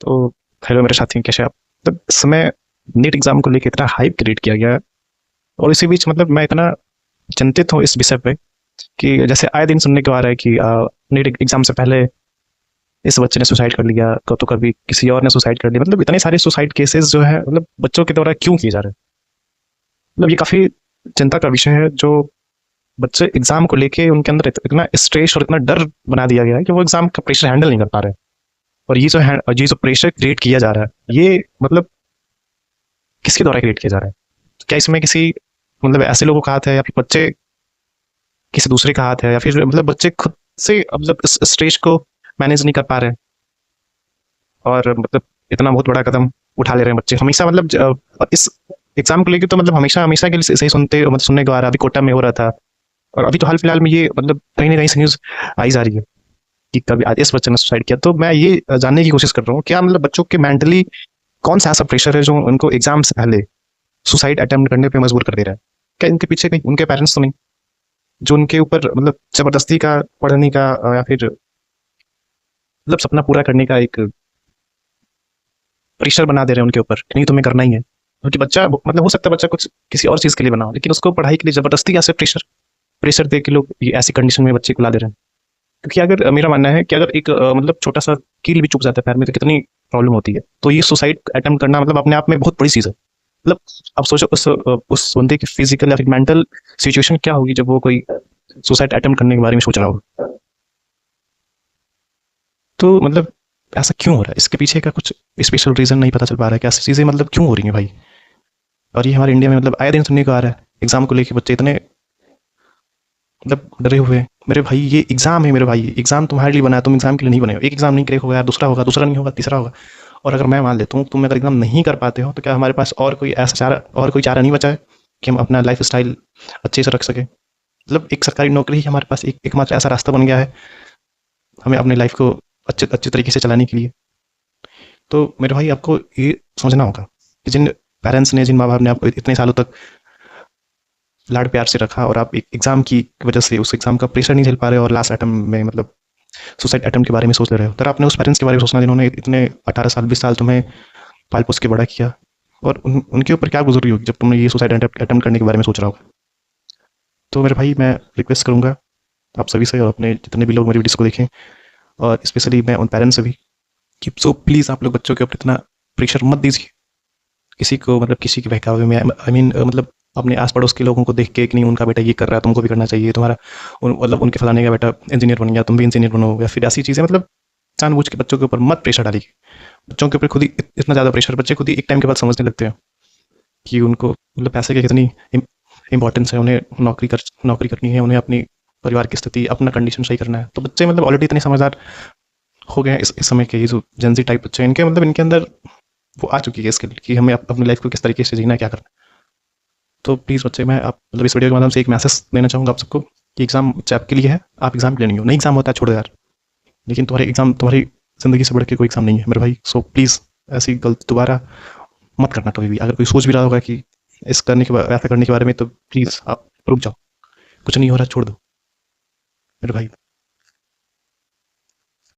तो हेलो मेरे साथी, कैसे आप? मतलब इस समय नीट एग्जाम को लेकर इतना हाइप क्रिएट किया गया है, और इसी बीच मतलब मैं इतना चिंतित हूँ इस विषय पे कि जैसे आए दिन सुनने को आ रहा है कि नीट एग्जाम से पहले इस बच्चे ने सुसाइड कर लिया, तो कभी किसी और ने सुसाइड कर लिया। मतलब इतने सारे सुसाइड केसेस जो है मतलब बच्चों के द्वारा क्यों किए जा रहे हैं? मतलब ये काफी चिंता का विषय है। जो बच्चे एग्जाम को लेके उनके अंदर इतना स्ट्रेस और इतना डर बना दिया गया है कि वो एग्जाम का प्रेशर हैंडल नहीं कर पा रहे हैं। और ये जो प्रेशर क्रिएट किया जा रहा है, ये मतलब किसके द्वारा क्रिएट किया जा रहा है? क्या इसमें किसी मतलब ऐसे लोगों का हाथ है, या फिर बच्चे किसी दूसरे का हाथ है, या फिर मतलब बच्चे खुद से मतलब इस स्टेज को मैनेज नहीं कर पा रहे हैं? और मतलब इतना बहुत बड़ा कदम उठा ले रहे हैं बच्चे हमेशा। मतलब इस एग्जाम को लेकर तो मतलब हमेशा हमेशा के लिए सही मतलब सुनने को आ रहा है। अभी कोटा में हो रहा था, और अभी तो हाल फिलहाल में ये मतलब कहीं ना कहीं से न्यूज आई जा रही है कि कभी आज इस बच्चे ने सुसाइड किया। तो मैं ये जानने की कोशिश कर रहा हूँ, क्या मतलब बच्चों के मेंटली कौन सा ऐसा प्रेशर है जो उनको एग्जाम से पहले सुसाइड अटेम्प्ट करने पे मजबूर कर दे रहा है? क्या इनके पीछे कहीं उनके पेरेंट्स तो नहीं, जो उनके ऊपर मतलब जबरदस्ती का पढ़ने का या फिर मतलब सपना पूरा करने का एक प्रेशर बना दे रहे हैं उनके ऊपर कि नहीं तुम्हें करना ही है? क्योंकि बच्चा मतलब हो सकता है बच्चा कुछ किसी और चीज के लिए बना हो, लेकिन उसको पढ़ाई के लिए जबरदस्ती कैसे प्रेशर प्रेशर दे के लोग ये ऐसी कंडीशन में बच्चे को ला दे रहे हैं। क्योंकि अगर मेरा मानना है कि अगर एक मतलब छोटा सा कील भी चुभ जाता है पैर में तो कितनी प्रॉब्लम होती है। तो ये सुसाइड अटेम्प्ट करना मतलब अपने आप में बहुत बड़ी चीज है। मतलब आप सोचो उस बंदे की फिजिकल या फिर मेंटल सिचुएशन क्या होगी जब वो कोई सुसाइड अटेम्प्ट करने के बारे में सोच रहा होगा। तो मतलब ऐसा क्यों हो रहा है? इसके पीछे का कुछ स्पेशल रीजन नहीं पता चल पा रहा है कि ऐसी चीजें मतलब क्यों हो रही हैं भाई। और ये हमारे इंडिया में मतलब आए दिन सुनने को आ रहा है, एग्जाम को लेके बच्चे इतने मतलब डरे हुए हैं। मेरे भाई ये एग्जाम है, मेरे भाई एग्जाम तुम्हारे लिए बना है, तुम एग्जाम के लिए नहीं बने हो। एक एग्जाम नहीं क्रैक होगा यार, दूसरा होगा, दूसरा नहीं होगा, तीसरा होगा। और अगर मैं मान लेता हूँ तुम अगर एग्जाम नहीं कर पाते हो, तो क्या हमारे पास और कोई ऐसा चारा और कोई चारा नहीं बचा है कि हम अपना लाइफ स्टाइल अच्छे से रख सके? मतलब एक सरकारी नौकरी ही हमारे पास एक एकमात्र ऐसा रास्ता बन गया है हमें अपनी लाइफ को अच्छे अच्छे तरीके से चलाने के लिए। तो मेरे भाई आपको ये समझना होगा कि जिन पेरेंट्स ने, जिन माँ बाप ने आपको इतने सालों तक लाड प्यार से रखा, और आप एक एग्जाम की वजह से उस एग्जाम का प्रेशर नहीं झेल पा रहे हो और लास्ट अटेम्प्ट में मतलब सुसाइड अटेम्प्ट के बारे में सोच ले रहे हो, तो आपने उस पेरेंट्स के बारे में सोचना जिन्होंने इतने 18 साल 20 साल तुम्हें पाल पोस के बड़ा किया। और उनके ऊपर क्या गुजरी होगी जब तुमने ये सुसाइड अटेम्प्ट करने के बारे में सोच रहा होगा। तो मेरे भाई मैं रिक्वेस्ट करूंगा आप सभी से, और अपने जितने भी लोग मेरी वीडियोस को देखें, और स्पेशली मैं उन पेरेंट्स से भी, कि सो प्लीज़ आप लोग बच्चों के ऊपर इतना प्रेशर मत दीजिए किसी को, मतलब किसी के बहकावे में। आई मीन मतलब अपने आस पड़ोस के लोगों को देख के कि नहीं उनका बेटा ये कर रहा है, तुमको भी करना चाहिए। तुम्हारा मतलब उनके फलाने का बेटा इंजीनियर बन गया, तुम भी इंजीनियर बनो, या फिर ऐसी चीज़ें मतलब जानबूझ के बच्चों के ऊपर मत प्रेशर डालिए। बच्चों के ऊपर खुद ही इतना ज़्यादा प्रेशर, बच्चे खुद ही एक टाइम के बाद समझने लगते हैं कि उनको मतलब पैसे की कितनी इंपॉर्टेंस है। उन्हें नौकरी करनी है, उन्हें अपनी परिवार की स्थिति, अपना कंडीशन सही करना है। तो बच्चे मतलब ऑलरेडी इतने समझदार हो गए हैं इस समय के, ये जो जेंजी टाइप बच्चे हैं, इनके मतलब इनके अंदर वो आ चुकी है स्किल कि हमें अपनी लाइफ को किस तरीके से जीना है, क्या करना है। तो प्लीज़ बच्चे, मैं आप मतलब इस वीडियो के माध्यम से एक मैसेज देना चाहूँगा आप सबको कि एग्जाम बच्चे आपके लिए है, आप एग्जाम के लिए नहीं हो। नहीं एग्जाम होता है छोड़ो यार, लेकिन तुम्हारे एग्जाम तुम्हारी जिंदगी से बढ़ के कोई एग्जाम नहीं है मेरे भाई। सो प्लीज़ ऐसी गलती दोबारा मत करना कभी भी। अगर कोई सोच भी रहा होगा कि ऐसा करने के बारे में, तो प्लीज़ आप रुक जाओ, कुछ नहीं हो रहा, छोड़ दो मेरे भाई।